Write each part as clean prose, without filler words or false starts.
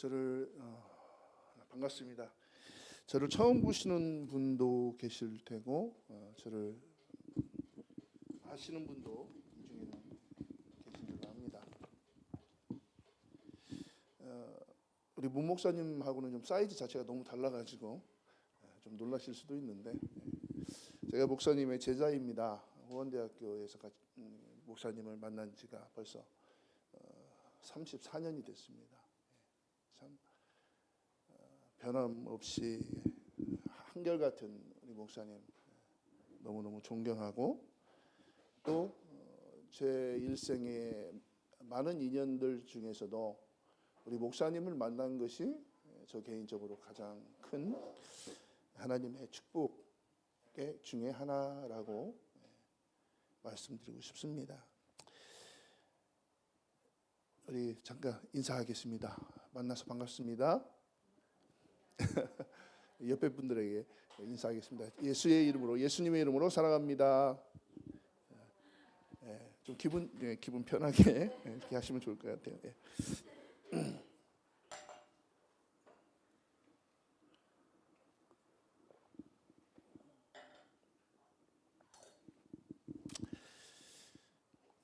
저를 반갑습니다. 저를 처음 보시는 분도 계실 테고 저를 아시는 분도 이 중에는 계신 줄 압니다. 우리 문 목사님하고는 좀 사이즈 자체가 너무 달라가지고 좀 놀라실 수도 있는데, 제가 목사님의 제자입니다. 호원대학교에서 목사님을 만난 지가 벌써 34년이 됐습니다. 참 변함없이 한결같은 우리 목사님 너무너무 존경하고, 또 제 일생의 많은 인연들 중에서도 우리 목사님을 만난 것이 저 개인적으로 가장 큰 하나님의 축복의 중에 하나라고 말씀드리고 싶습니다. 우리 잠깐 인사하겠습니다. 만나서 반갑습니다. 옆에 분들에게 인사하겠습니다. 예수의 이름으로, 예수님의 이름으로 사랑합니다. 좀 기분 편하게 이렇게 하시면 좋을 것 같아요.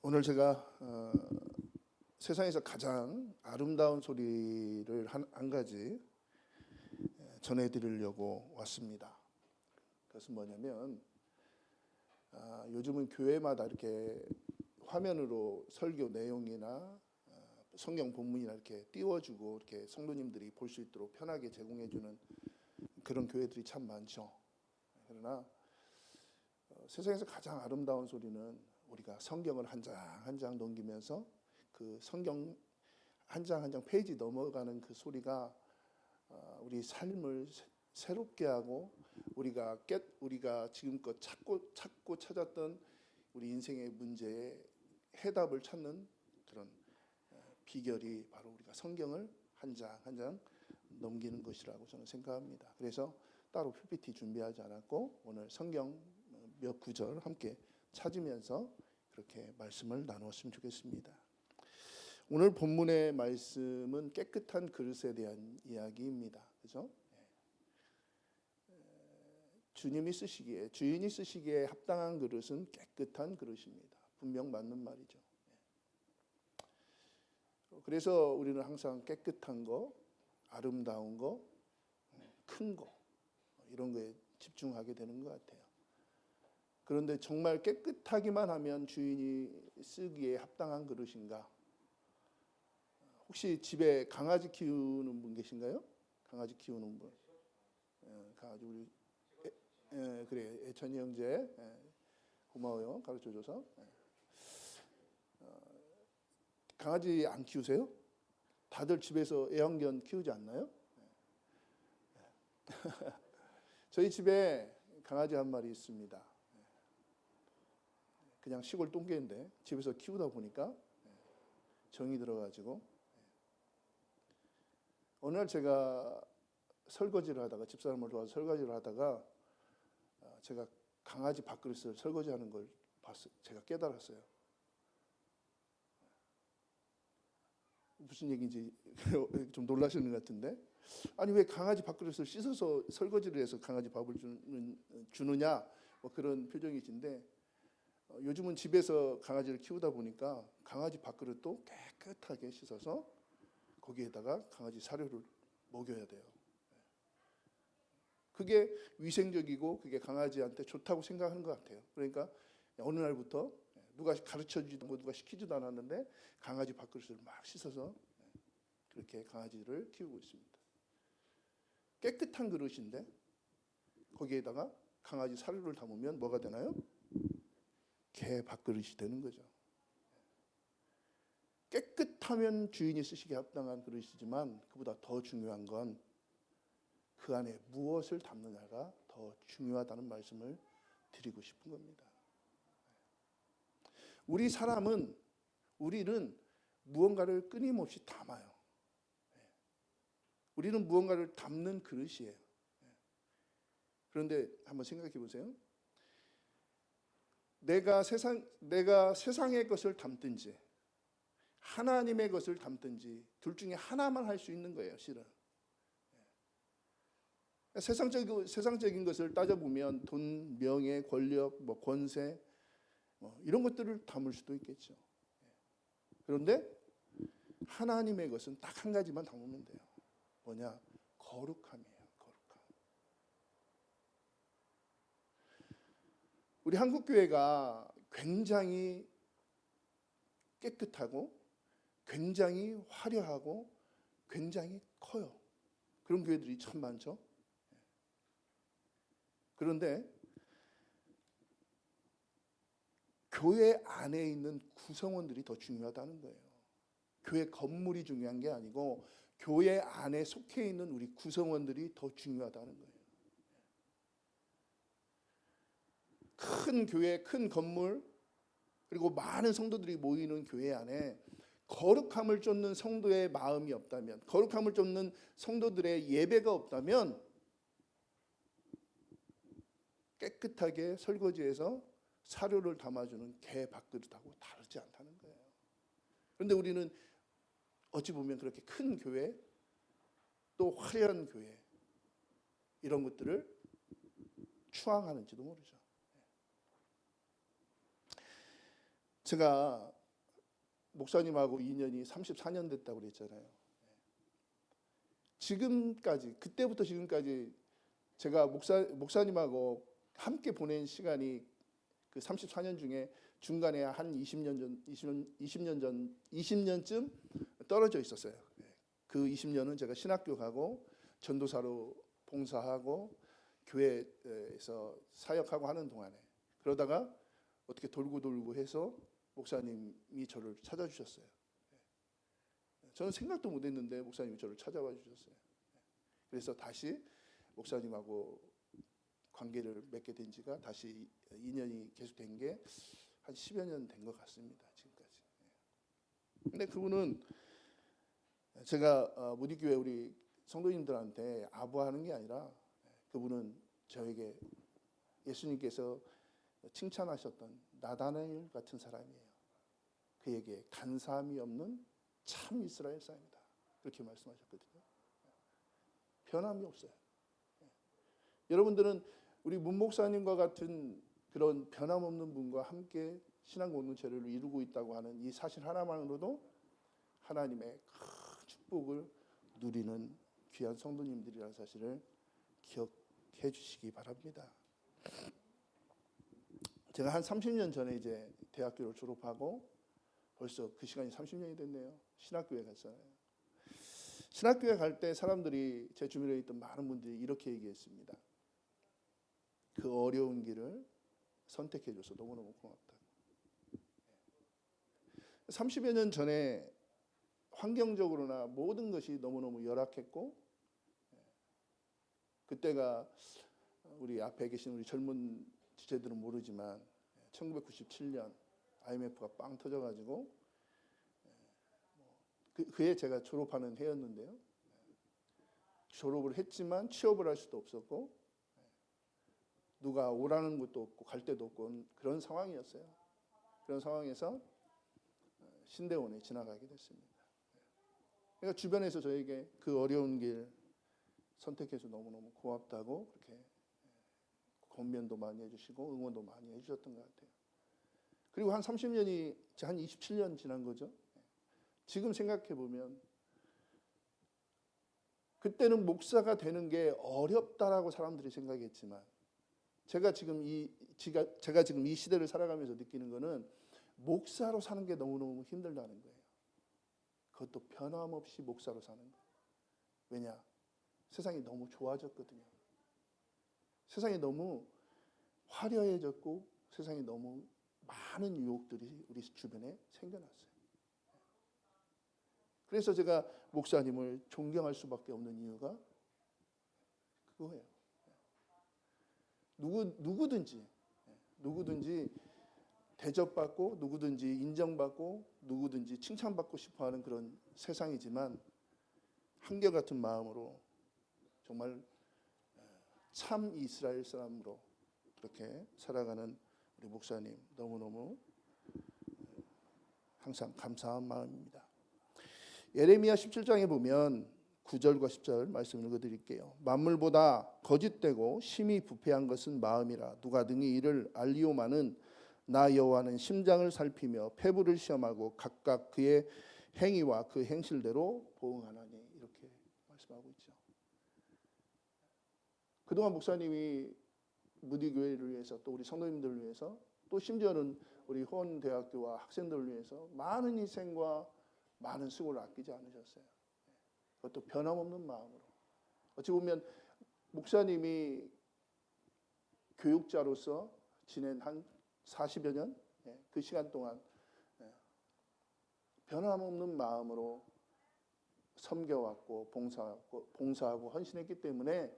오늘 제가 세상에서 가장 아름다운 소리를 한 가지 전해드리려고 왔습니다. 그것은 뭐냐면, 요즘은 교회마다 이렇게 화면으로 설교 내용이나 성경 본문이나 이렇게 띄워주고 이렇게 성도님들이 볼 수 있도록 편하게 제공해주는 그런 교회들이 참 많죠. 그러나 세상에서 가장 아름다운 소리는 우리가 성경을 한 장 한 장 넘기면서 그 성경 한 장 한 장 페이지 넘어가는 그 소리가 우리 삶을 새롭게 하고, 우리가 지금껏 찾고 찾았던 우리 인생의 문제에 해답을 찾는 그런 비결이 바로 우리가 성경을 한 장 한 장 넘기는 것이라고 저는 생각합니다. 그래서 따로 PPT 준비하지 않았고, 오늘 성경 몇 구절 함께 찾으면서 그렇게 말씀을 나누었으면 좋겠습니다. 오늘 본문의 말씀은 깨끗한 그릇에 대한 이야기입니다. 그죠? 주인이 쓰시기에 합당한 그릇은 깨끗한 그릇입니다. 분명 맞는 말이죠. 그래서 우리는 항상 깨끗한 거, 아름다운 거, 큰 거, 이런 거에 집중하게 되는 것 같아요. 그런데 정말 깨끗하기만 하면 주인이 쓰기에 합당한 그릇인가? 혹시 집에 강아지 키우는 분 계신가요? 강아지 키우는 분. 강아지 우리 그래, 애천이 형제 고마워요, 가르쳐줘서. 강아지 안 키우세요? 다들 집에서 애완견 키우지 않나요? 저희 집에 강아지 한 마리 있습니다. 그냥 시골 똥개인데 집에서 키우다 보니까 정이 들어가지고, 어느 날 제가 설거지를 하다가, 집사람을 도와서 설거지를 하다가 제가 강아지 밥그릇을 설거지하는 걸 제가 깨달았어요. 무슨 얘기인지 좀 놀라시는 것 같은데, 아니 왜 강아지 밥그릇을 씻어서 설거지를 해서 강아지 밥을 주느냐, 뭐 그런 표정이신데, 요즘은 집에서 강아지를 키우다 보니까 강아지 밥그릇도 깨끗하게 씻어서 거기에다가 강아지 사료를 먹여야 돼요. 그게 위생적이고 그게 강아지한테 좋다고 생각하는 것 같아요. 그러니까 어느 날부터 누가 가르쳐주지도 않고 누가 시키지도 않았는데 강아지 밥그릇을 막 씻어서 그렇게 강아지를 키우고 있습니다. 깨끗한 그릇인데 거기에다가 강아지 사료를 담으면 뭐가 되나요? 개 밥그릇이 되는 거죠. 깨끗하면 주인이 쓰시기에 합당한 그릇이지만, 그보다 더 중요한 건 그 안에 무엇을 담느냐가 더 중요하다는 말씀을 드리고 싶은 겁니다. 우리는 무언가를 끊임없이 담아요. 우리는 무언가를 담는 그릇이에요. 그런데 한번 생각해 보세요. 내가 세상의 것을 담든지 하나님의 것을 담든지 둘 중에 하나만 할 수 있는 거예요, 실은. 세상적인 것을 따져보면 돈, 명예, 권력, 권세 이런 것들을 담을 수도 있겠죠. 그런데 하나님의 것은 딱 한 가지만 담으면 돼요. 뭐냐? 거룩함이에요. 거룩함. 우리 한국교회가 굉장히 깨끗하고 굉장히 화려하고 굉장히 커요. 그런 교회들이 참 많죠. 그런데 교회 안에 있는 구성원들이 더 중요하다는 거예요. 교회 건물이 중요한 게 아니고 교회 안에 속해 있는 우리 구성원들이 더 중요하다는 거예요. 큰 교회, 큰 건물, 그리고 많은 성도들이 모이는 교회 안에 거룩함을 쫓는 성도의 마음이 없다면, 거룩함을 쫓는 성도들의 예배가 없다면 깨끗하게 설거지해서 사료를 담아주는 개 밥그릇하고 다르지 않다는 거예요. 그런데 우리는 어찌 보면 그렇게 큰 교회, 또 화려한 교회, 이런 것들을 추앙하는지도 모르죠. 제가 목사님하고 인연이 34년 됐다고 그랬잖아요. 지금까지, 그때부터 지금까지 제가 목사님하고 함께 보낸 시간이 그 34년 중에 중간에 한 20년쯤 떨어져 있었어요. 그 20년은 제가 신학교 가고 전도사로 봉사하고 교회에서 사역하고 하는 동안에, 그러다가 어떻게 돌고 해서 목사님이 저를 찾아주셨어요. 저는 생각도 못했는데 목사님이 저를 찾아와 주셨어요. 그래서 다시 목사님하고 관계를 맺게 된 지가 다시 인연이 계속된 게 한 10여 년 된 것 같습니다. 지금까지. 근데 그분은 제가 무디교회 우리 성도님들한테 아부하는 게 아니라, 그분은 저에게 예수님께서 칭찬하셨던 나다나엘 같은 사람이에요. 그에게 간사함이 없는 참 이스라엘 사람이다, 그렇게 말씀하셨거든요. 변함이 없어요. 여러분들은 우리 문 목사님과 같은 그런 변함없는 분과 함께 신앙 공동체를 이루고 있다고 하는 이 사실 하나만으로도 하나님의 큰 축복을 누리는 귀한 성도님들이라는 사실을 기억해 주시기 바랍니다. 제가 한 30년 전에 이제 대학교를 졸업하고 벌써 그 시간이 30년이 됐네요. 신학교에 갔잖아요. 신학교에 갈 때 사람들이, 제 주변에 있던 많은 분들이 이렇게 얘기했습니다. 그 어려운 길을 선택해줘서 너무너무 고맙다. 30여 년 전에 환경적으로나 모든 것이 너무너무 열악했고, 그때가 우리 앞에 계신 우리 젊은 지체들은 모르지만 1997년 IMF가 빵 터져가지고 그해 제가 졸업하는 해였는데요. 졸업을 했지만 취업을 할 수도 없었고, 누가 오라는 것도 없고 갈 데도 없고 그런 상황이었어요. 그런 상황에서 신대원에 지나가게 됐습니다. 그러니까 주변에서 저에게 그 어려운 길 선택해서 너무너무 고맙다고 그렇게 권면도 많이 해주시고 응원도 많이 해주셨던 것 같아요. 그리고 한 30년이, 한 27년 지난 거죠. 지금 생각해 보면 그때는 목사가 되는 게 어렵다라고 사람들이 생각했지만, 제가 지금 이 시대를 살아가면서 느끼는 거는 목사로 사는 게 너무너무 힘들다는 거예요. 그것도 변함없이 목사로 사는 거예요. 왜냐? 세상이 너무 좋아졌거든요. 세상이 너무 화려해졌고 세상에 너무 많은 유혹들이 우리 주변에 생겨났어요. 그래서 제가 목사님을 존경할 수밖에 없는 이유가 그거예요. 누구든지 대접받고, 누구든지 인정받고, 누구든지 칭찬받고 싶어하는 그런 세상이지만, 한결같은 마음으로 정말 참 이스라엘 사람으로 그렇게 살아가는 우리 목사님 너무너무 항상 감사한 마음입니다. 예레미야 17장에 보면 9절과 10절 말씀 읽어드릴게요. 만물보다 거짓되고 심히 부패한 것은 마음이라. 누가 능히 이를 알리오마는 나 여호와는 심장을 살피며 폐부를 시험하고 각각 그의 행위와 그 행실대로 보응하나니. 이렇게 말씀하고 있죠. 그동안 목사님이 무디교회를 위해서 또 우리 성도님들을 위해서 또 심지어는 우리 호원대학교와 학생들을 위해서 많은 희생과 많은 수고를 아끼지 않으셨어요. 그것도 변함없는 마음으로. 어찌 보면 목사님이 교육자로서 지낸 한 40여 년, 그 시간 동안 변함없는 마음으로 섬겨왔고 봉사하고 헌신했기 때문에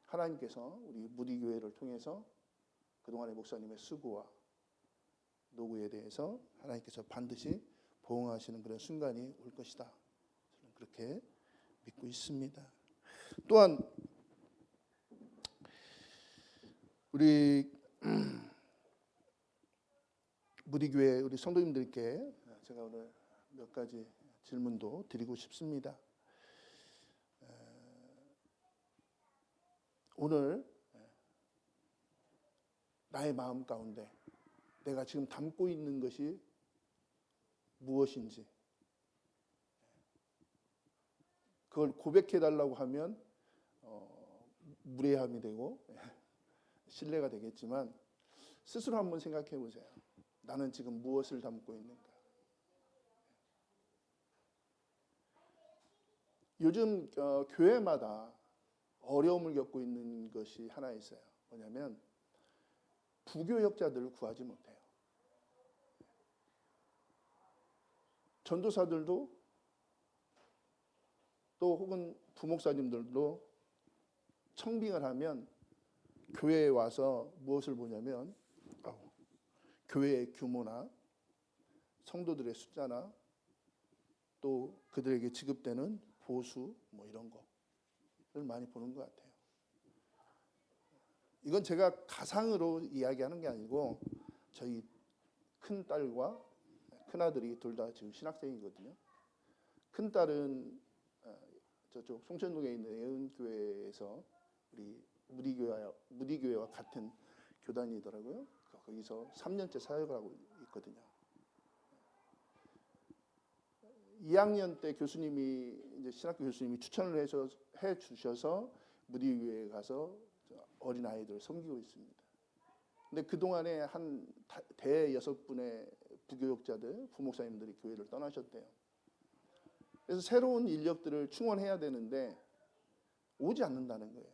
하나님께서 우리 무디교회를 통해서 그동안의 목사님의 수고와 노고에 대해서 하나님께서 반드시 보응하시는 그런 순간이 올 것이다. 저는 그렇게 믿고 있습니다. 또한 우리 무디교회 우리 성도님들께 제가 오늘 몇 가지 질문도 드리고 싶습니다. 오늘 나의 마음 가운데 내가 지금 담고 있는 것이 무엇인지 그걸 고백해달라고 하면 무례함이 되고 신뢰가 되겠지만 스스로 한번 생각해 보세요. 나는 지금 무엇을 담고 있는가? 요즘 교회마다 어려움을 겪고 있는 것이 하나 있어요. 뭐냐면 부교역자들을 구하지 못해요. 전도사들도 또 혹은 부목사님들도 청빙을 하면 교회에 와서 무엇을 보냐면 교회의 규모나 성도들의 숫자나 또 그들에게 지급되는 보수 뭐 이런 거를 많이 보는 것 같아요. 이건 제가 가상으로 이야기하는 게 아니고 저희 큰 딸과 큰 아들이 둘 다 지금 신학생이거든요. 큰 딸은 저쪽 송천동에 있는 예은교회에서 우리 무디교회와 같은 교단이더라고요. 거기서 3년째 사역을 하고 있거든요. 2학년 때 교수님이 이제 신학교 교수님이 추천을 해 주셔서 무디교회에 가서 어린 아이들을 섬기고 있습니다. 근데 그 동안에 한 대 6분의 부교역자들, 부목사님들이 교회를 떠나셨대요. 그래서 새로운 인력들을 충원해야 되는데 오지 않는다는 거예요.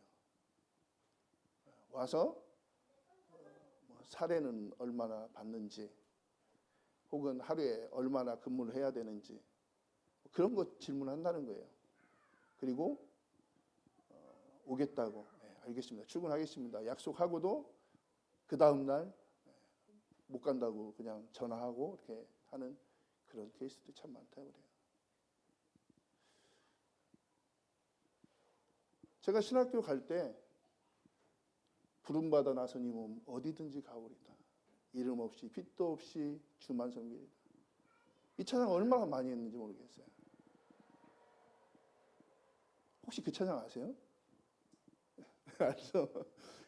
와서 사례는 얼마나 받는지, 혹은 하루에 얼마나 근무를 해야 되는지 그런 것 질문한다는 거예요. 그리고 오겠다고, 알겠습니다, 출근하겠습니다 약속하고도 그 다음 날 못 간다고 그냥 전화하고 이렇게 하는 그런 케이스도 참 많다고 그래요. 제가 신학교 갈 때 부름받아 나서니 몸 어디든지 가오리다. 이름 없이 빛도 없이 주만 섬기리다. 이 찬양 얼마나 많이 했는지 모르겠어요. 혹시 그 찬양 아세요? 알죠?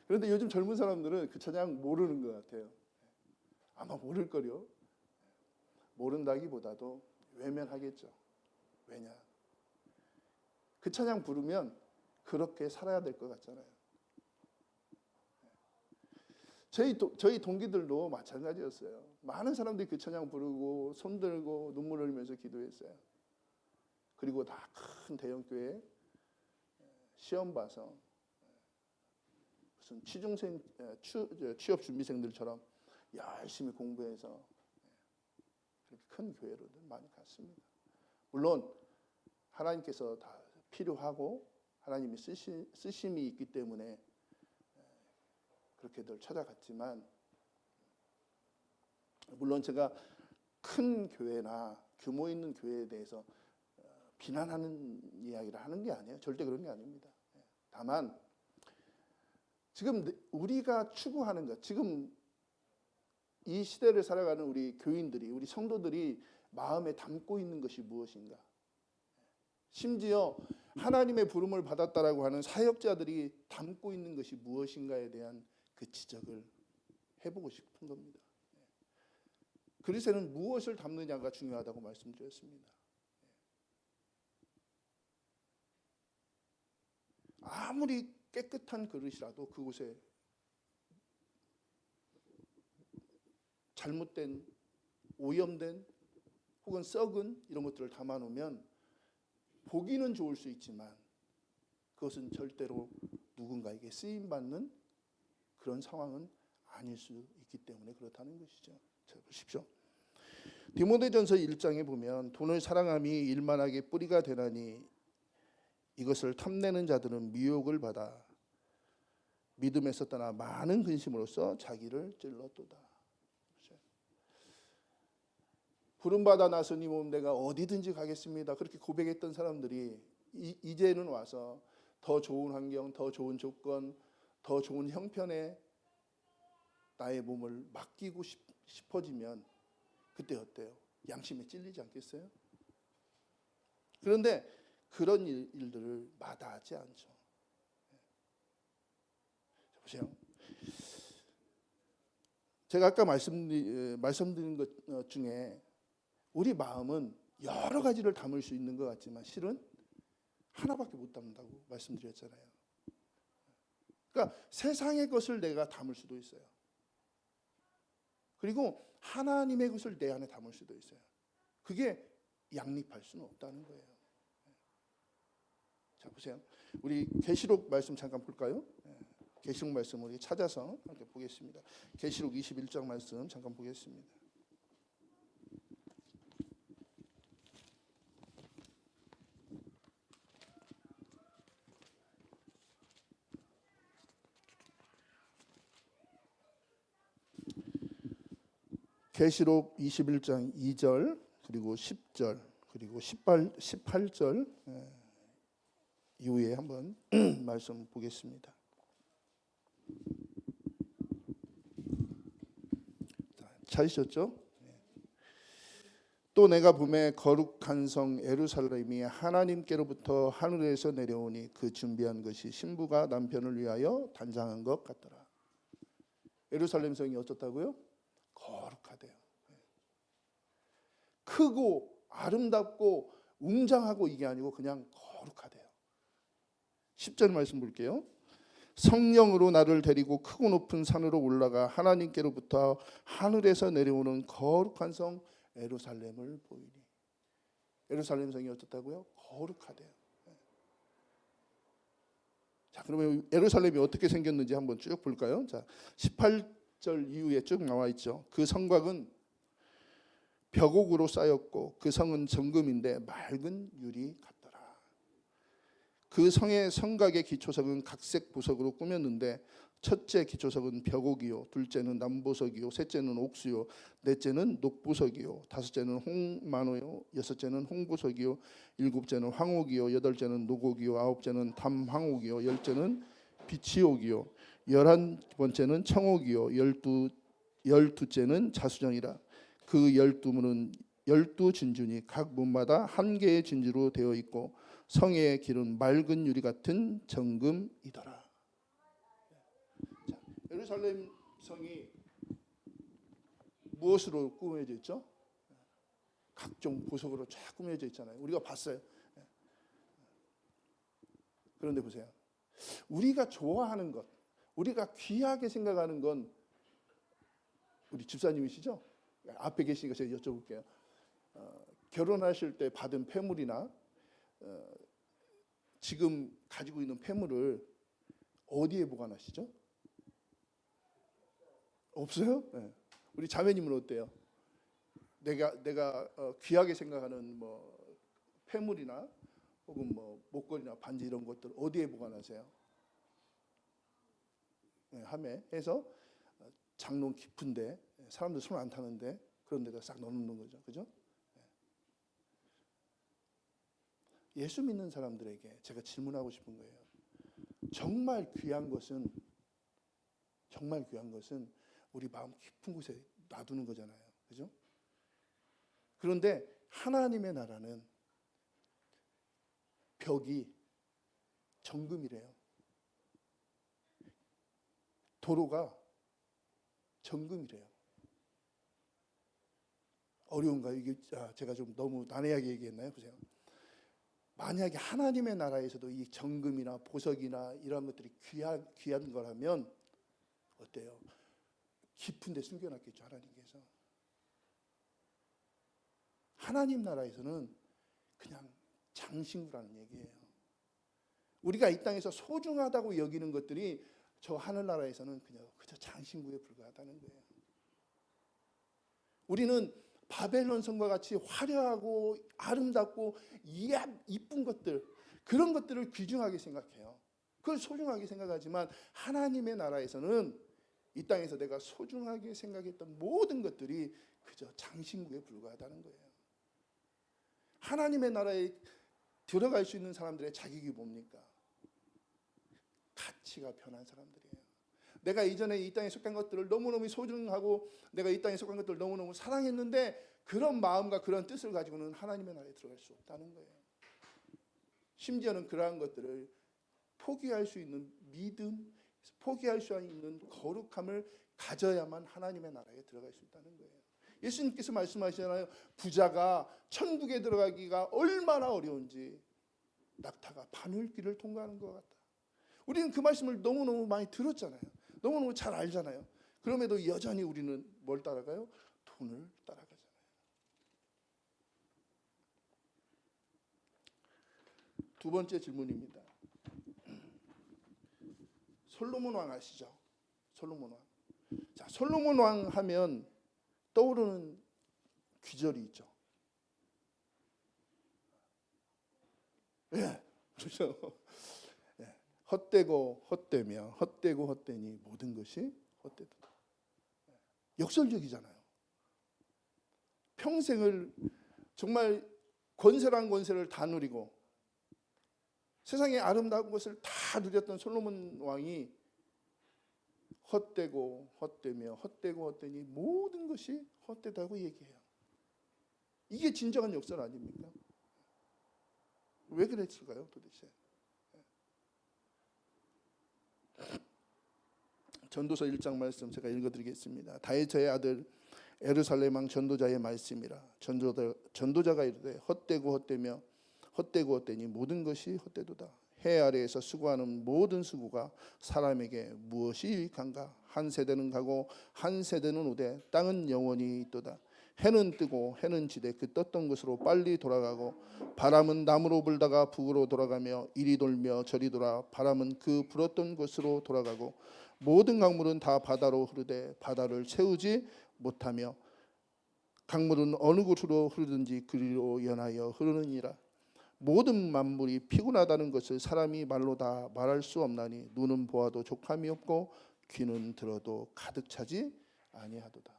그런데 요즘 젊은 사람들은 그 찬양 모르는 것 같아요. 아마 모를 거요. 모른다기보다도 외면하겠죠. 왜냐? 그 찬양 부르면 그렇게 살아야 될 것 같잖아요. 저희 동기들도 마찬가지였어요. 많은 사람들이 그 찬양 부르고 손들고 눈물 흘리면서 기도했어요. 그리고 다 큰 대형교회 시험 봐서 무슨 취업 준비생들처럼 열심히 공부해서 그렇게 큰 교회로들 많이 갔습니다. 물론 하나님께서 다 필요하고 하나님이 쓰심이 있기 때문에 그렇게들 찾아갔지만, 물론 제가 큰 교회나 규모 있는 교회에 대해서 비난하는 이야기를 하는 게 아니에요. 절대 그런 게 아닙니다. 다만 지금 우리가 추구하는 것, 지금 이 시대를 살아가는 우리 교인들이, 우리 성도들이 마음에 담고 있는 것이 무엇인가? 심지어 하나님의 부름을 받았다라고 하는 사역자들이 담고 있는 것이 무엇인가에 대한 그 지적을 해보고 싶은 겁니다. 그리스도는 무엇을 담느냐가 중요하다고 말씀드렸습니다. 아무리 깨끗한 그릇이라도 그곳에 잘못된, 오염된 혹은 썩은 이런 것들을 담아놓으면 보기는 좋을 수 있지만 그것은 절대로 누군가에게 쓰임받는 그런 상황은 아닐 수 있기 때문에 그렇다는 것이죠. 자, 보십시오. 디모데전서 1장에 보면 돈을 사랑함이 일만하게 뿌리가 되나니 이것을 탐내는 자들은 미혹을 받아 믿음에서 떠나 많은 근심으로써 자기를 찔렀도다. 부름받아 나서니 몸 내가 어디든지 가겠습니다. 그렇게 고백했던 사람들이 이제는 와서 더 좋은 환경, 더 좋은 조건, 더 좋은 형편에 나의 몸을 맡기고 싶어지면 그때 어때요? 양심에 찔리지 않겠어요? 그런데 그런 일들을 마다하지 않죠. 보세요. 제가 아까 말씀드린 것 중에 우리 마음은 여러 가지를 담을 수 있는 것 같지만 실은 하나밖에 못 담는다고 말씀드렸잖아요. 그러니까 세상의 것을 내가 담을 수도 있어요. 그리고 하나님의 것을 내 안에 담을 수도 있어요. 그게 양립할 수는 없다는 거예요. 자, 보세요. 우리 계시록 말씀 잠깐 볼까요? 계시록 말씀 우리 찾아서 함께 보겠습니다. 계시록 21장 말씀 잠깐 보겠습니다. 계시록 21장 2절 그리고 10절 그리고 18절 이후에 한번 말씀 보겠습니다. 찾으셨죠? 또 내가 보매 거룩한 성 예루살렘이 하나님께로부터 하늘에서 내려오니 그 준비한 것이 신부가 남편을 위하여 단장한 것 같더라. 예루살렘 성이 어떻다고요? 거룩하대요. 크고 아름답고 웅장하고 이게 아니고 그냥 거룩하대요. 10절 말씀 볼게요. 성령으로 나를 데리고 크고 높은 산으로 올라가 하나님께로부터 하늘에서 내려오는 거룩한 성 예루살렘을 보이니. 예루살렘 성이 어떻다고요? 거룩하대요. 자, 그러면 예루살렘이 어떻게 생겼는지 한번 쭉 볼까요? 자, 18절 이후에 쭉 나와 있죠. 그 성곽은 벽옥으로 쌓였고 그 성은 정금인데 맑은 유리 같더라. 그 성의 성곽의 기초석은 각색 보석으로 꾸몄는데 첫째 기초석은 벽옥이요, 둘째는 남보석이요, 셋째는 옥수요, 넷째는 녹보석이요, 다섯째는 홍만호요, 여섯째는 홍보석이요, 일곱째는 황옥이요, 여덟째는 녹옥이요, 아홉째는 담황옥이요, 열째는 비치옥이요, 11번째는 청옥이요, 열두째는 자수정이라. 그 12문은 12진주니 각 문마다 한 개의 진주로 되어 있고 성의 길은 맑은 유리 같은 정금이더라. 자, 예루살렘 성이 무엇으로 꾸며져 있죠? 각종 보석으로 쫙 꾸며져 있잖아요. 우리가 봤어요. 그런데 보세요. 우리가 좋아하는 것, 우리가 귀하게 생각하는 건 우리 집사님이시죠? 앞에 계시니까 제가 여쭤볼게요. 결혼하실 때 받은 폐물이나 지금 가지고 있는 폐물을 어디에 보관하시죠? 없어요? 네. 우리 자매님은 어때요? 내가 귀하게 생각하는 뭐 폐물이나 혹은 뭐 목걸이나 반지 이런 것들 어디에 보관하세요? 네, 함에 해서 장롱 깊은데 사람들 손 안 타는데 그런 데다 싹 넣어놓는 거죠. 그죠? 예수 믿는 사람들에게 제가 질문하고 싶은 거예요. 정말 귀한 것은 우리 마음 깊은 곳에 놔두는 거잖아요. 그죠? 그런데 하나님의 나라는 벽이 정금이래요. 도로가 정금이래요. 어려운가요? 이게 제가 좀 너무 난해하게 얘기했나요? 보세요. 만약에 하나님의 나라에서도 이 정금이나 보석이나 이런 것들이 귀한 거라면 어때요? 깊은 데 숨겨놨겠죠, 하나님께서. 하나님 나라에서는 그냥 장신구라는 얘기예요. 우리가 이 땅에서 소중하다고 여기는 것들이 저 하늘나라에서는 그저 장신구에 불과하다는 거예요. 우리는 바벨론 성과 같이 화려하고 아름답고 이쁜 것들, 그런 것들을 귀중하게 생각해요. 그걸 소중하게 생각하지만 하나님의 나라에서는 이 땅에서 내가 소중하게 생각했던 모든 것들이 그저 장신구에 불과하다는 거예요. 하나님의 나라에 들어갈 수 있는 사람들의 자격이 뭡니까? 가치가 변한 사람들이에요. 내가 이전에 이 땅에 속한 것들을 너무너무 소중하고 내가 이 땅에 속한 것들을 너무너무 사랑했는데 그런 마음과 그런 뜻을 가지고는 하나님의 나라에 들어갈 수 없다는 거예요. 심지어는 그러한 것들을 포기할 수 있는 믿음, 포기할 수 있는 거룩함을 가져야만 하나님의 나라에 들어갈 수 있다는 거예요. 예수님께서 말씀하시잖아요. 부자가 천국에 들어가기가 얼마나 어려운지 낙타가 바늘길을 통과하는 것 같다. 우리는 그 말씀을 너무너무 많이 들었잖아요. 너무너무 잘 알잖아요. 그럼에도 여전히 우리는 뭘 따라가요? 돈을 따라가잖아요. 두 번째 질문입니다. 솔로몬 왕 아시죠? 솔로몬 왕. 자, 솔로몬 왕 하면 떠오르는 귀절이 있죠. 예, 그렇죠. 예, 헛되고 헛되며 헛되고 헛되니 모든 것이 헛되도다. 역설적이잖아요. 평생을 정말 권세란 권세를 다 누리고 세상의 아름다운 것을 다 누렸던 솔로몬 왕이 헛되고 헛되며 헛되고 헛되니 모든 것이 헛되다고 얘기해요. 이게 진정한 역설 아닙니까? 왜 그랬을까요, 도대체? 전도서 1장 말씀 제가 읽어드리겠습니다. 다윗의 아들 에르살렘 왕 전도자의 말씀이라. 전도자가 이르되 헛되고 헛되며 헛되고 헛되니 모든 것이 헛되도다. 해 아래에서 수고하는 모든 수고가 사람에게 무엇이 유익한가? 한 세대는 가고 한 세대는 오되 땅은 영원히 있도다. 해는 뜨고 해는 지되 그 떴던 곳으로 빨리 돌아가고 바람은 남으로 불다가 북으로 돌아가며 이리 돌며 저리 돌아 바람은 그 불었던 곳으로 돌아가고 모든 강물은 다 바다로 흐르되 바다를 채우지 못하며 강물은 어느 곳으로 흐르든지 그리로 연하여 흐르느니라. 모든 만물이 피곤하다는 것을 사람이 말로 다 말할 수 없나니 눈은 보아도 족함이 없고 귀는 들어도 가득 차지 아니하도다.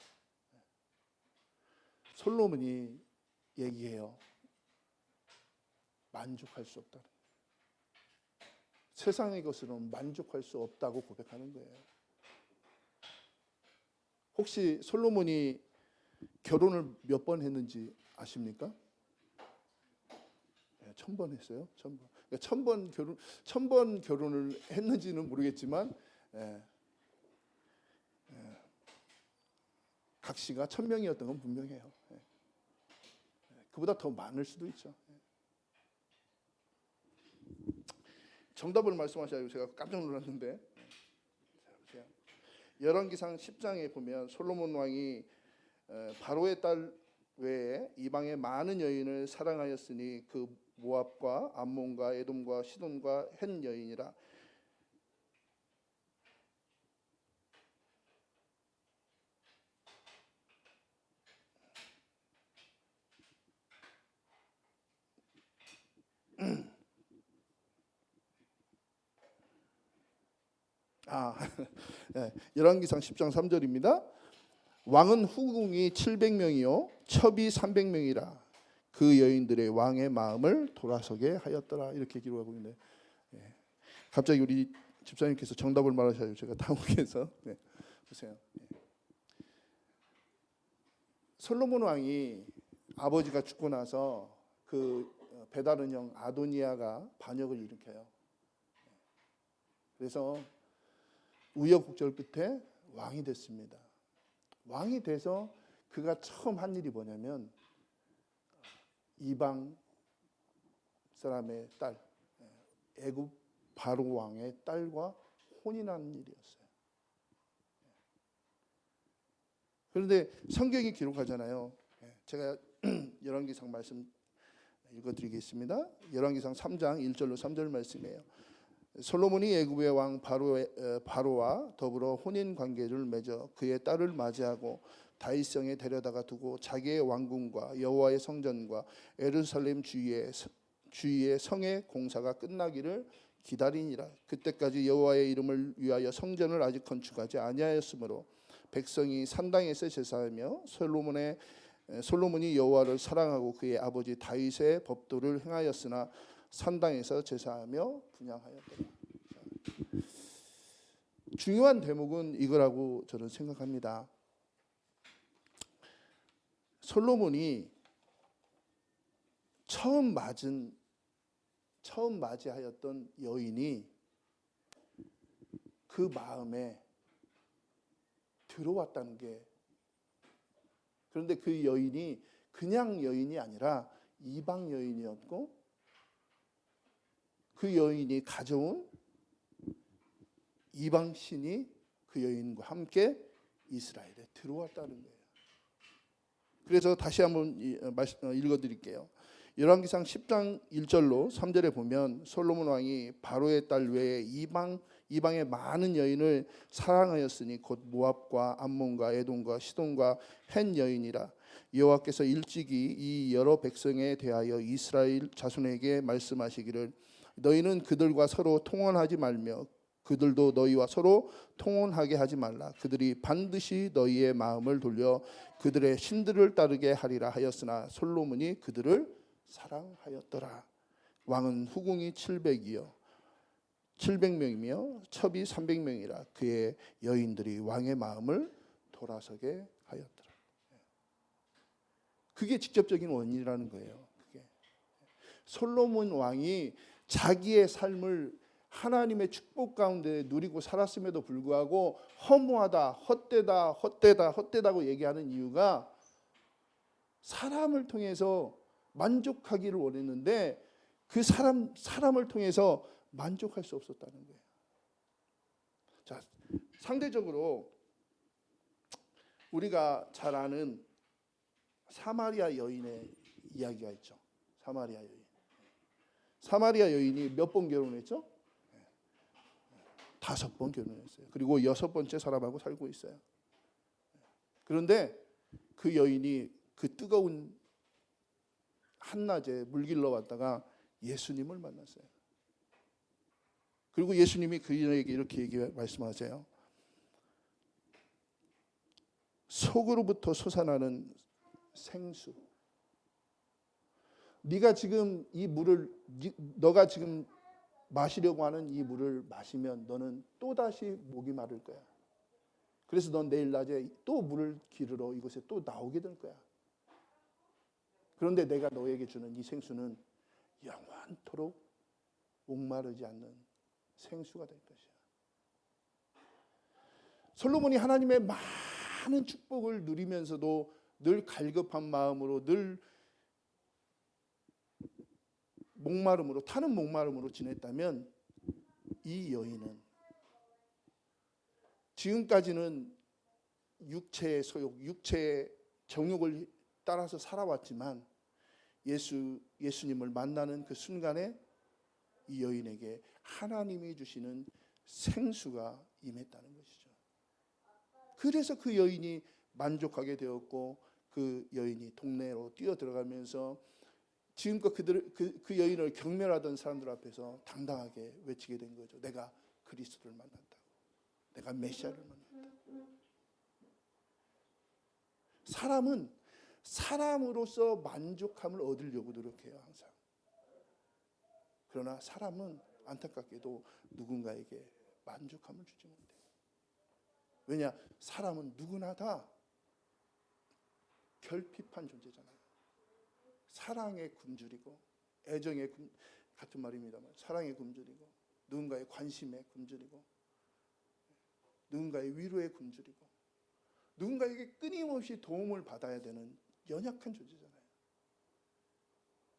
솔로몬이 얘기해요. 만족할 수 없다. 세상의 것으로는 만족할 수 없다고 고백하는 거예요. 혹시 솔로몬이 결혼을 몇 번 했는지 아십니까? 1000번 했어요. 1000번. 그러니까 1000번 결혼을 했는지는 모르겠지만 각 씨가 1000명이었던 건 분명해요. 그보다 더 많을 수도 있죠. 정답을 말씀하셔서 제가 깜짝 놀랐는데 열왕기상 10장에 보면 솔로몬 왕이 바로의 딸 외에 이방의 많은 여인을 사랑하였으니 그 모압과 암몬과 에돔과 시돈과 헷 여인이라. 열왕기상 10장 3절입니다. 왕은 후궁이 700명이요 첩이 300명이라. 그 여인들의 왕의 마음을 돌아서게 하였더라. 이렇게 기록하고 있는데 갑자기 우리 집사님께서 정답을 말하셔서 제가 당혹해서 보세요. 솔로몬 왕이 아버지가 죽고 나서 그 베다른 형 아도니아가 반역을 일으켜요. 그래서 우여곡절 끝에 왕이 됐습니다. 왕이 돼서 그가 처음 한 일이 뭐냐면 이방 사람의 딸, 애굽 바로 왕의 딸과 혼인하는 일이었어요. 그런데 성경이 기록하잖아요. 제가 열왕기상 말씀 읽어드리겠습니다. 열왕기상 3장 1절로 3절 말씀이에요. 솔로몬이 애굽의 왕 바로와 더불어 혼인 관계를 맺어 그의 딸을 맞이하고 다윗성에 데려다가 두고 자기의 왕궁과 여호와의 성전과 예루살렘 주위의 성의 공사가 끝나기를 기다리니라. 그때까지 여호와의 이름을 위하여 성전을 아직 건축하지 아니하였으므로 백성이 산당에서 제사하며 솔로몬이 여호와를 사랑하고 그의 아버지 다윗의 법도를 행하였으나 산당에서 제사하며 분향하였더라. 중요한 대목은 이거라고 저는 생각합니다. 솔로몬이 처음 맞이하였던 여인이 그 마음에 들어왔다는 게, 그런데 그 여인이 그냥 여인이 아니라 이방 여인이었고 그 여인이 가져온 이방 신이 그 여인과 함께 이스라엘에 들어왔다는 거예요. 그래서 다시 한번 읽어드릴게요. 열왕기상 10장 1절로 3절에 보면 솔로몬 왕이 바로의 딸 외에 이방의 많은 여인을 사랑하였으니 곧 모압과 암몬과 에돔과 시돈과 헷 여인이라. 여호와께서 일찍이 이 여러 백성에 대하여 이스라엘 자손에게 말씀하시기를 너희는 그들과 서로 통혼하지 말며 그들도 너희와 서로 통혼하게 하지 말라. 그들이 반드시 너희의 마음을 돌려 그들의 신들을 따르게 하리라 하였으나 솔로몬이 그들을 사랑하였더라. 왕은 후궁이 700명이며 첩이 300명이라. 그의 여인들이 왕의 마음을 돌아서게 하였더라. 그게 직접적인 원인이라는 거예요. 그게. 솔로몬 왕이 자기의 삶을 하나님의 축복 가운데 누리고 살았음에도 불구하고 허무하다, 헛되다고 얘기하는 이유가 사람을 통해서 만족하기를 원했는데 그 사람을 통해서 만족할 수 없었다는 거예요. 자, 상대적으로 우리가 잘 아는 사마리아 여인의 이야기가 있죠. 사마리아 여인이 몇 번 결혼했죠? 5번 결혼했어요. 그리고 6번째 사람하고 살고 있어요. 그런데 그 여인이 그 뜨거운 한낮에 물길러 왔다가 예수님을 만났어요. 그리고 예수님이 그에게 이렇게 말씀하세요. 속으로부터 솟아나는 생수. 네가 지금 너가 지금 마시려고 하는 이 물을 마시면 너는 또다시 목이 마를 거야. 그래서 넌 내일 낮에 또 물을 기르러 이곳에 또 나오게 될 거야. 그런데 내가 너에게 주는 이 생수는 영원토록 목마르지 않는 생수가 될 것이야. 솔로몬이 하나님의 많은 축복을 누리면서도 늘 갈급한 마음으로, 늘 타는 목마름으로 지냈다면 이 여인은 지금까지는 육체의 소욕, 육체의 정욕을 따라서 살아왔지만 예수님을 만나는 그 순간에 이 여인에게 하나님이 주시는 생수가 임했다는 것이죠. 그래서 그 여인이 만족하게 되었고 그 여인이 동네로 뛰어들어가면서 지금껏 그 여인을 경멸하던 사람들 앞에서 당당하게 외치게 된 거죠. 내가 그리스도를 만났다고. 내가 메시아를 만났다고. 사람은 사람으로서 만족함을 얻으려고 노력해요, 항상. 그러나 사람은 안타깝게도 누군가에게 만족함을 주지 못해요. 왜냐? 사람은 누구나 다 결핍한 존재잖아요. 사랑의 굶주리고 애정의 같은 말입니다만 사랑의 굶주리고 누군가의 관심에 굶주리고 누군가의 위로에 굶주리고 누군가에게 끊임없이 도움을 받아야 되는 연약한 존재잖아요.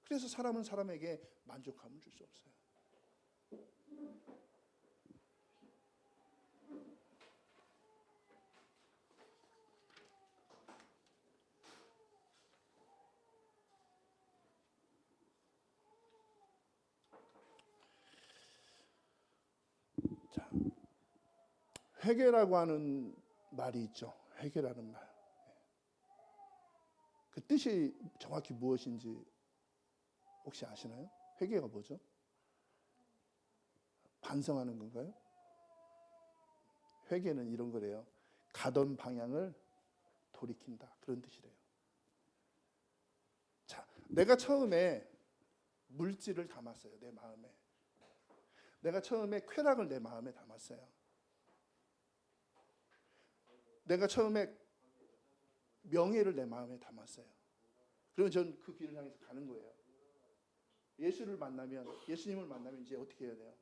그래서 사람은 사람에게 만족감을 줄 수 없어요. 자, 회개라고 하는 말이 있죠. 회개라는 말. 그 뜻이 정확히 무엇인지 혹시 아시나요? 회개가 뭐죠? 반성하는 건가요? 회개는 이런 거래요. 가던 방향을 돌이킨다. 그런 뜻이래요. 자, 내가 처음에 물질을 담았어요. 내 마음에. 내가 처음에 쾌락을 내 마음에 담았어요. 내가 처음에 명예를 내 마음에 담았어요. 그러면 전 그 길을 향해서 가는 거예요. 예수님을 만나면 이제 어떻게 해야 돼요?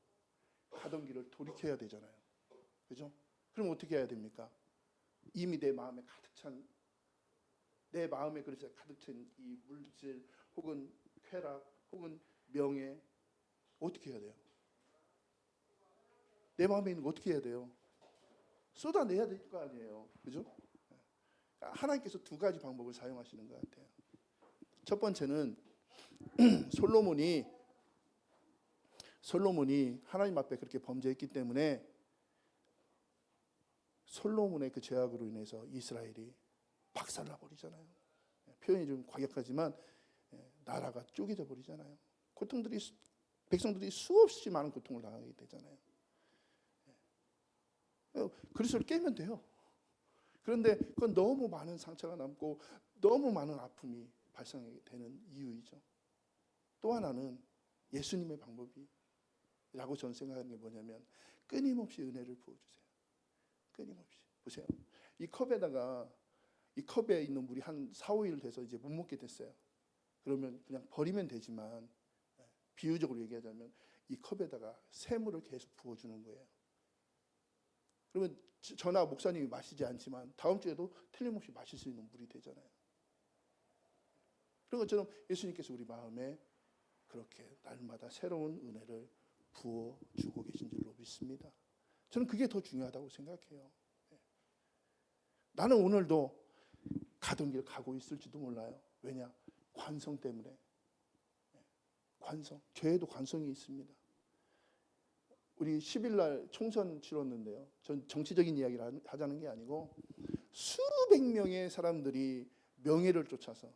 가던 길을 돌이켜야 되잖아요. 그죠? 그럼 어떻게 해야 됩니까? 이미 내 마음에 가득 찬, 내 마음에 그릇에 가득 찬 이 물질 혹은 쾌락 혹은 명예 어떻게 해야 돼요? 내 마음에 있는 거 어떻게 해야 돼요? 쏟아내야 될 거 아니에요. 그죠? 하나님께서 두 가지 방법을 사용하시는 것 같아요. 첫 번째는 솔로몬이 하나님 앞에 그렇게 범죄했기 때문에 솔로몬의 그 죄악으로 인해서 이스라엘이 박살나 버리잖아요. 표현이 좀 과격하지만 나라가 쪼개져 버리잖아요. 백성들이 수없이 많은 고통을 당하게 되잖아요. 그리스도를 깨면 돼요. 그런데 그건 너무 많은 상처가 남고 너무 많은 아픔이 발생되는 이유이죠. 또 하나는 예수님의 방법이라고 저는 생각하는 게 뭐냐면 끊임없이 은혜를 부어주세요. 끊임없이. 보세요. 이 컵에 있는 물이 한 4, 5일 돼서 이제 못 먹게 됐어요. 그러면 그냥 버리면 되지만 비유적으로 얘기하자면 이 컵에다가 새물을 계속 부어주는 거예요. 그러면 저나 목사님이 마시지 않지만 다음 주에도 틀림없이 마실 수 있는 물이 되잖아요. 그런 것처럼 예수님께서 우리 마음에 그렇게 날마다 새로운 은혜를 부어주고 계신 줄로 믿습니다. 저는 그게 더 중요하다고 생각해요. 나는 오늘도 가던 길 가고 있을지도 몰라요. 왜냐? 관성 때문에. 관성. 죄에도 관성이 있습니다. 우리 10일 날 총선 치렀는데요. 전 정치적인 이야기를 하자는 게 아니고 수백 명의 사람들이 명예를 쫓아서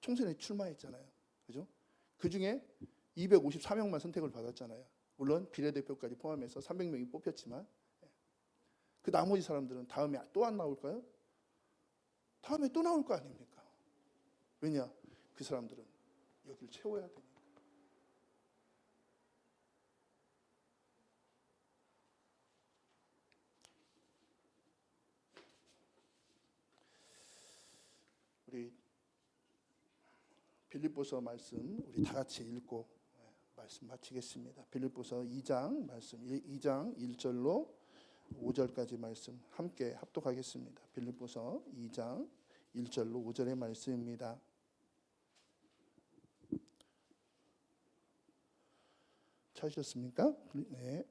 총선에 출마했잖아요. 그죠? 그중에 254명만 선택을 받았잖아요. 물론 비례대표까지 포함해서 300명이 뽑혔지만 그 나머지 사람들은 다음에 또 안 나올까요? 다음에 또 나올 거 아닙니까? 왜냐? 그 사람들은 여기를 채워야 되니까. 우리 빌립보서 말씀 우리 다 같이 읽고 말씀 마치겠습니다. 빌립보서 2장 말씀 2장 1절로 5절까지 말씀 함께 합독하겠습니다. 빌립보서 2장 1절로 5절의 말씀입니다. 찾으셨습니까? 네.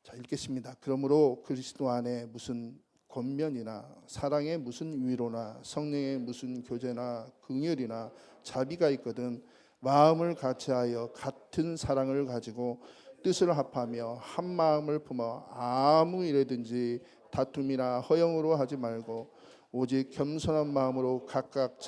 자, 읽겠습니다. 그러므로 그리스도 안에 무슨 권면이나 사랑의 무슨 위로나 성령의 무슨 교제나 긍휼이나 자비가 있거든 마음을 같이하여 같은 사랑을 가지고 뜻을 합하며 한 마음을 품어 아무 일에든지 다툼이나 허영으로 하지 말고 오직 겸손한 마음으로 각각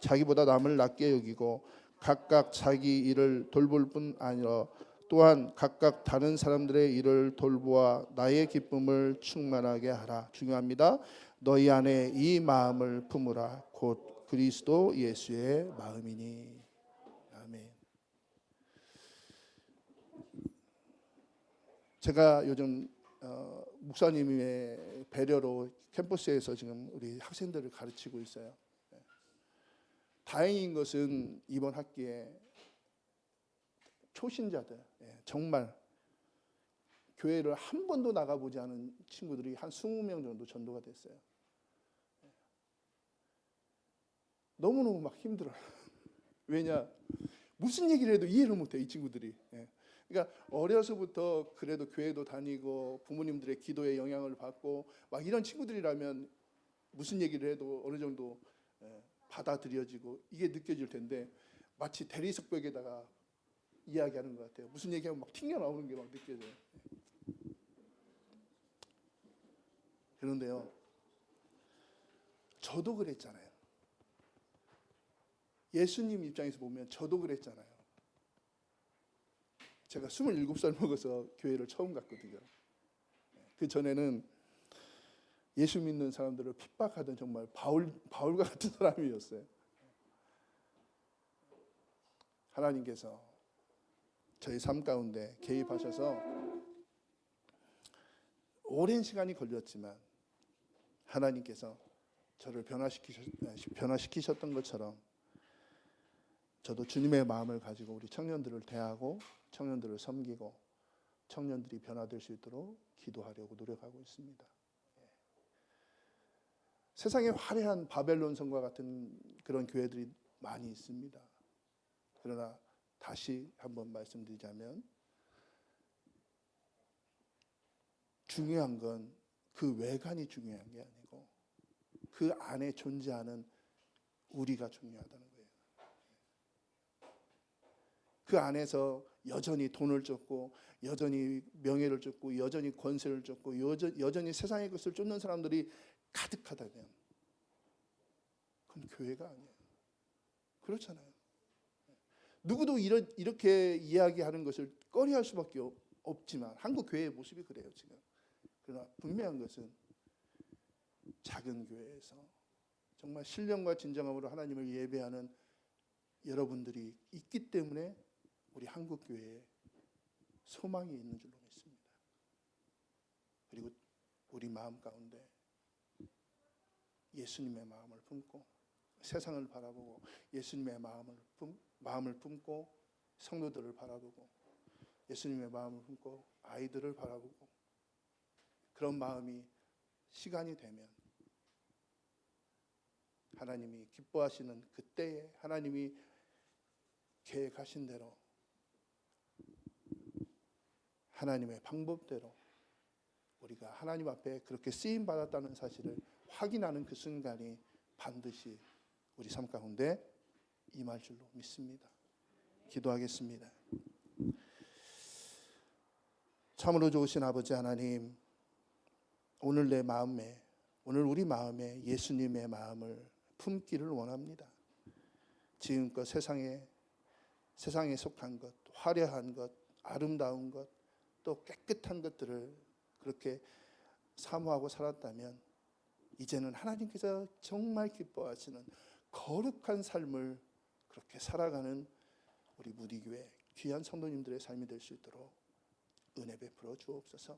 자기보다 남을 낮게 여기고 각각 자기 일을 돌볼 뿐 아니라 또한 각각 다른 사람들의 일을 돌보아 나의 기쁨을 충만하게 하라. 중요합니다. 너희 안에 이 마음을 품으라. 곧 그리스도 예수의 마음이니. 아멘. 제가 요즘 목사님의 배려로 캠퍼스에서 지금 우리 학생들을 가르치고 있어요. 다행인 것은 이번 학기에 초신자들, 정말 교회를 한 번도 나가보지 않은 친구들이 한 20명 정도 전도가 됐어요. 너무너무 막 힘들어요. 왜냐? 무슨 얘기를 해도 이해를 못해, 이 친구들이. 그러니까 어려서부터 그래도 교회도 다니고 부모님들의 기도에 영향을 받고 막 이런 친구들이라면 무슨 얘기를 해도 어느 정도 받아들여지고 이게 느껴질 텐데, 마치 대리석벽에다가 이야기하는 것 같아요. 무슨 얘기하면 막 튕겨나오는 게 막 느껴져요. 그런데요, 저도 그랬잖아요. 예수님 입장에서 보면 저도 그랬잖아요. 제가 27살 먹어서 교회를 처음 갔거든요. 그 전에는 예수 믿는 사람들을 핍박하던 정말 바울과 같은 사람이었어요. 하나님께서 저희 삶 가운데 개입하셔서 오랜 시간이 걸렸지만 하나님께서 저를 변화시키셨던 것처럼 저도 주님의 마음을 가지고 우리 청년들을 대하고 청년들을 섬기고 청년들이 변화될 수 있도록 기도하려고 노력하고 있습니다. 세상에 화려한 바벨론 성과 같은 그런 교회들이 많이 있습니다. 그러나 다시 한번 말씀드리자면 중요한 건 그 외관이 중요한 게 아니고 그 안에 존재하는 우리가 중요하다는 거예요. 그 안에서 여전히 돈을 쫓고 여전히 명예를 쫓고 여전히 권세를 쫓고 여전히 세상의 것을 쫓는 사람들이 가득하다면 그건 교회가 아니에요. 그렇잖아요. 누구도 이렇게 이야기하는 것을 꺼려할 수밖에 없지만 한국 교회의 모습이 그래요 지금. 그러나 분명한 것은 작은 교회에서 정말 신령과 진정함으로 하나님을 예배하는 여러분들이 있기 때문에 우리 한국 교회에 소망이 있는 줄로 믿습니다. 그리고 우리 마음 가운데 예수님의 마음을 품고 세상을 바라보고 예수님의 마음을 품고 성도들을 바라보고 예수님의 마음을 품고 아이들을 바라보고 그런 마음이 시간이 되면 하나님이 기뻐하시는 그때에 하나님이 계획하신 대로 하나님의 방법대로 우리가 하나님 앞에 그렇게 쓰임 받았다는 사실을 확인하는 그 순간이 반드시 우리 삶 가운데 임할 줄로 믿습니다. 기도하겠습니다. 참으로 좋으신 아버지 하나님, 오늘 우리 마음에 예수님의 마음을 품기를 원합니다. 지금껏 세상에 속한 것, 화려한 것, 아름다운 것, 또 깨끗한 것들을 그렇게 사모하고 살았다면 이제는 하나님께서 정말 기뻐하시는 거룩한 삶을 그렇게 살아가는 우리 무디교회 귀한 성도님들의 삶이 될 수 있도록 은혜 베풀어 주옵소서.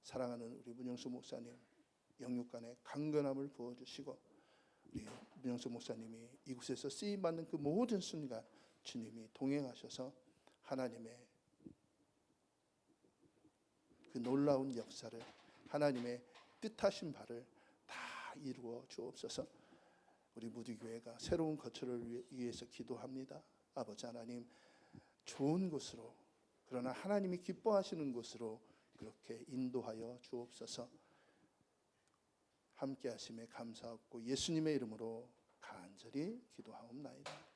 사랑하는 우리 문영수 목사님 영육간에 강건함을 부어주시고 우리 문영수 목사님이 이곳에서 쓰임받는 그 모든 순간 주님이 동행하셔서 하나님의 그 놀라운 역사를 하나님의 뜻하신 바를 다 이루어 주옵소서. 우리 무디교회가 새로운 거처를 위해서 기도합니다. 아버지 하나님, 좋은 곳으로 그러나 하나님이 기뻐하시는 곳으로 그렇게 인도하여 주옵소서. 함께 하심에 감사하고 예수님의 이름으로 간절히 기도하옵나이다.